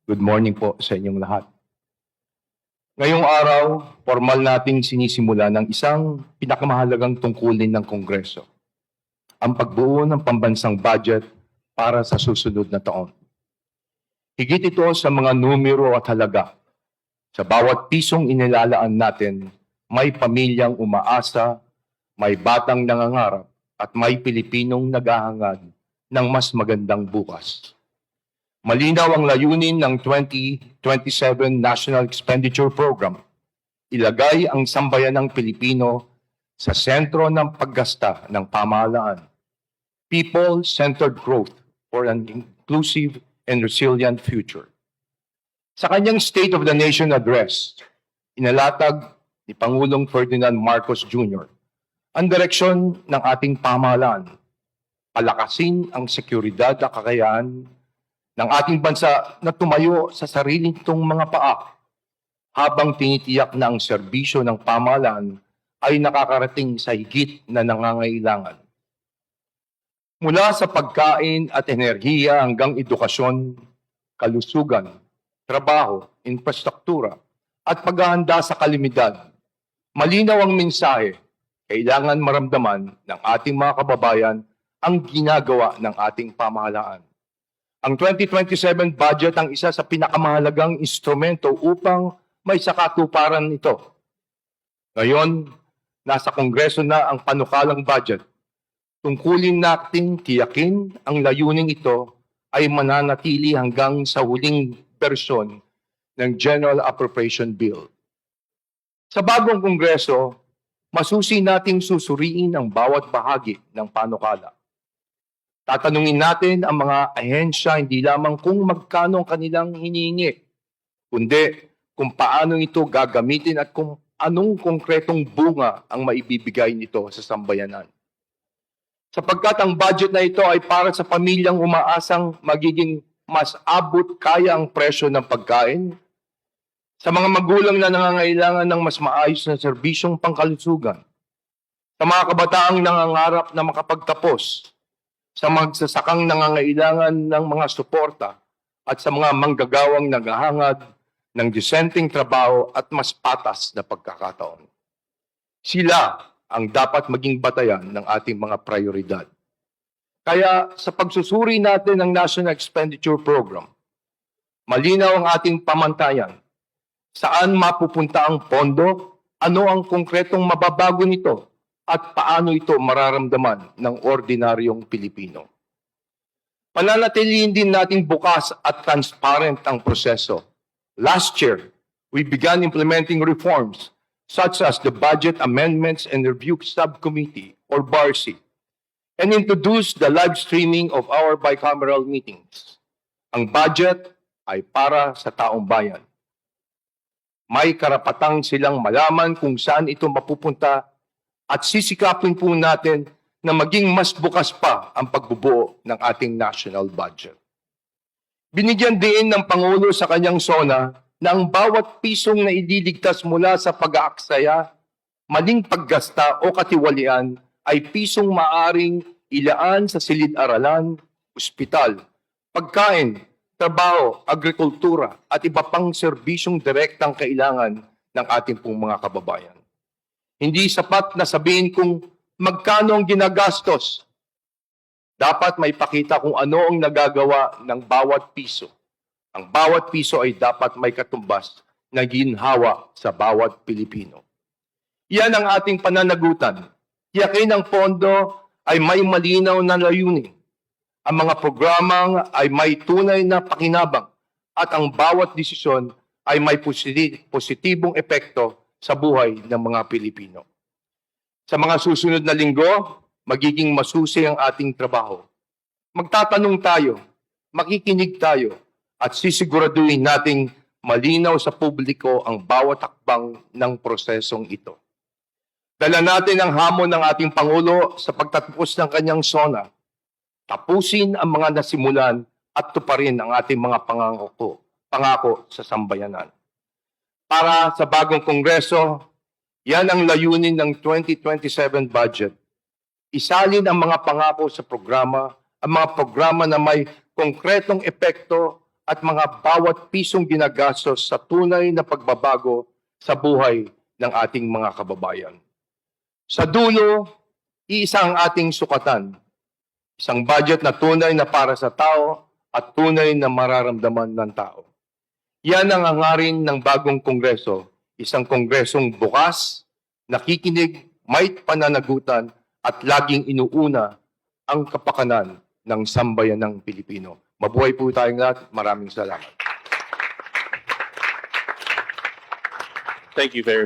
Good morning po sa inyong lahat. Ngayong araw, formal nating sinisimula ng isang pinakamahalagang tungkulin ng Kongreso, ang pagbuo ng pambansang budget para sa susunod na taon. Higit ito sa mga numero at halaga. Sa bawat pisong inilalaan natin, may pamilyang umaasa, may batang nangangarap, at may Pilipinong naghahangad ng mas magandang bukas. Malinaw ang layunin ng 2027 National Expenditure Program. Ilagay ang sambayanang Pilipino sa sentro ng paggasta ng pamahalaan. People-centered growth for an inclusive and resilient future. Sa kanyang State of the Nation address, inalatag ni Pangulong Ferdinand Marcos Jr. ang direksyon ng ating pamahalaan. Palakasin ang seguridad at kakayahan ng ating bansa na tumayo sa sarili nitong mga paa habang tinitiyak na ang serbisyo ng pamahalaan ay nakakarating sa higit na nangangailangan. Mula sa pagkain at enerhiya hanggang edukasyon, kalusugan, trabaho, infrastruktura at paghahanda sa kalamidad, malinaw ang mensahe, kailangan maramdaman ng ating mga kababayan ang ginagawa ng ating pamahalaan. Ang 2027 budget ang isa sa pinakamahalagang instrumento upang may sakatuparan ito. Ngayon, nasa Kongreso na ang panukalang budget. Tungkulin natin tiyakin ang layuning ito ay mananatili hanggang sa huling bersyon ng General Appropriation Bill. Sa bagong Kongreso, masusi nating susuriin ang bawat bahagi ng panukala. Tatanungin natin ang mga ahensya hindi lamang kung magkano ang kanilang hinihingi, kundi kung paano ito gagamitin at kung anong konkretong bunga ang maibibigay nito sa sambayanan. Sapagkat ang budget na ito ay para sa pamilyang umaasang magiging mas abot kaya ang presyo ng pagkain, sa mga magulang na nangangailangan ng mas maayos na serbisyong pangkalusugan, sa mga kabataang nangangarap na makapagtapos, sa magsasakang nangangailangan ng mga suporta at sa mga manggagawang naghahangad ng disenteng trabaho at mas patas na pagkakataon. Sila ang dapat maging batayan ng ating mga prioridad. Kaya sa pagsusuri natin ng National Expenditure Program, malinaw ang ating pamantayan. Saan mapupunta ang pondo? Ano ang konkretong mababago nito? At paano ito mararamdaman ng ordinaryong Pilipino. Pananatilihin din nating bukas at transparent ang proseso. Last year, we began implementing reforms such as the Budget Amendments and Review Subcommittee or BARC and introduced the live streaming of our bicameral meetings. Ang budget ay para sa taong bayan. May karapatang silang malaman kung saan ito mapupunta at sisikapin po natin na maging mas bukas pa ang pagbubuo ng ating national budget. Binigyan din ng Pangulo sa kanyang SONA na ang bawat pisong na ililigtas mula sa pag-aaksaya, maling paggasta o katiwalian ay pisong maaring ilaan sa silid-aralan, ospital, pagkain, trabaho, agrikultura at iba pang serbisyong direktang kailangan ng ating pong mga kababayan. Hindi sapat na sabihin kung magkano ang ginagastos. Dapat may pakita kung ano ang nagagawa ng bawat piso. Ang bawat piso ay dapat may katumbas na ginhawa sa bawat Pilipino. Yan ang ating pananagutan. Tiyakin ang pondo ay may malinaw na layunin. Ang mga programang ay may tunay na pakinabang at ang bawat desisyon ay may positibong epekto sa buhay ng mga Pilipino. Sa mga susunod na linggo, magiging masusi ang ating trabaho. Magtatanong tayo, makikinig tayo, at sisiguraduhin nating malinaw sa publiko ang bawat hakbang ng prosesong ito. Dala natin ang hamon ng ating Pangulo sa pagtatapos ng kanyang SONA. Tapusin ang mga nasimulan at tuparin ang ating mga pangako sa sambayanan. Para sa bagong Kongreso, yan ang layunin ng 2027 budget. Isalin ang mga pangako sa programa, ang mga programa na may konkretong epekto at mga bawat pisong ginagastos sa tunay na pagbabago sa buhay ng ating mga kababayan. Sa dulo, iisa ang ating sukatan. Isang budget na tunay na para sa tao at tunay na mararamdaman ng tao. Yan ang hangarin ng bagong kongreso, isang kongresong bukas, nakikinig, may pananagutan at laging inuuna ang kapakanan ng sambayanang Pilipino. Mabuhay po tayong lahat. Maraming salamat. Thank you very